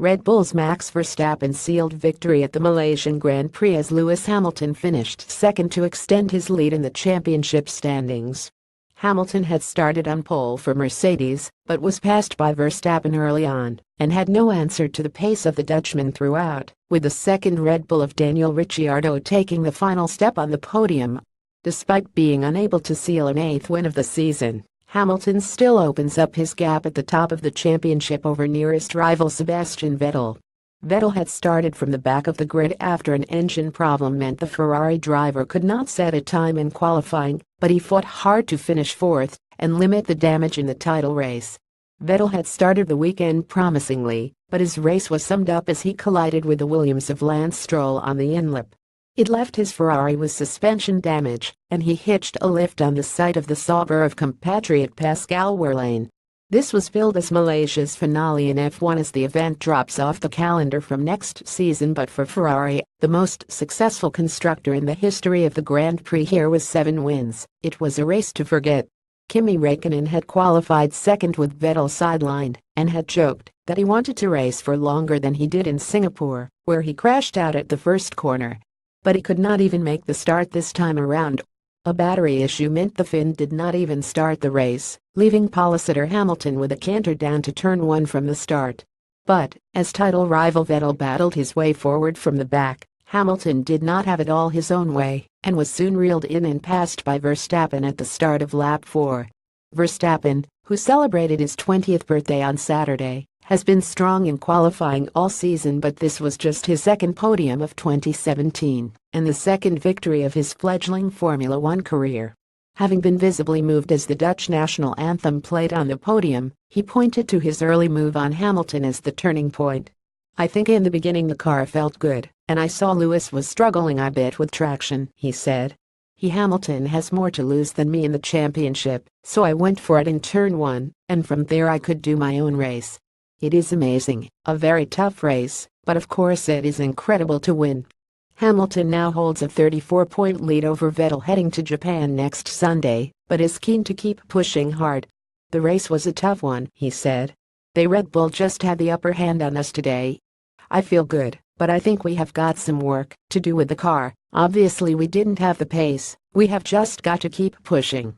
Red Bull's Max Verstappen sealed victory at the Malaysian Grand Prix as Lewis Hamilton finished second to extend his lead in the championship standings. Hamilton had started on pole for Mercedes, but was passed by Verstappen early on and had no answer to the pace of the Dutchman throughout, with the second Red Bull of Daniel Ricciardo taking the final step on the podium. Despite being unable to seal an eighth win of the season, Hamilton still opens up his gap at the top of the championship over nearest rival Sebastian Vettel. Vettel had started from the back of the grid after an engine problem meant the Ferrari driver could not set a time in qualifying, but he fought hard to finish fourth and limit the damage in the title race. Vettel had started the weekend promisingly, but his race was summed up as he collided with the Williams of Lance Stroll on the inlip. It left his Ferrari with suspension damage, and he hitched a lift on the site of the Sauber of compatriot Pascal Wehrlein. This was billed as Malaysia's finale in F1 as the event drops off the calendar from next season, but for Ferrari, the most successful constructor in the history of the Grand Prix here with 7 wins, it was a race to forget. Kimi Räikkönen had qualified second with Vettel sidelined and had joked that he wanted to race for longer than he did in Singapore, where he crashed out at the first corner. But he could not even make the start this time around. A battery issue meant the Finn did not even start the race, leaving Policitor Hamilton with a canter down to turn 1 from the start. But, as title rival Vettel battled his way forward from the back, Hamilton did not have it all his own way and was soon reeled in and passed by Verstappen at the start of lap 4. Verstappen, who celebrated his 20th birthday on Saturday, has been strong in qualifying all season, but this was just his second podium of 2017 and the second victory of his fledgling Formula One career. Having been visibly moved as the Dutch national anthem played on the podium, he pointed to his early move on Hamilton as the turning point. "I think in the beginning the car felt good, and I saw Lewis was struggling a bit with traction," he said. Hamilton has more to lose than me in the championship, so I went for it in turn 1, and from there I could do my own race. It is amazing, a very tough race, but of course it is incredible to win." Hamilton now holds a 34-point lead over Vettel heading to Japan next Sunday, but is keen to keep pushing hard. "The race was a tough one," he said. "The Red Bull just had the upper hand on us today. I feel good, but I think we have got some work to do with the car. Obviously we didn't have the pace, we have just got to keep pushing."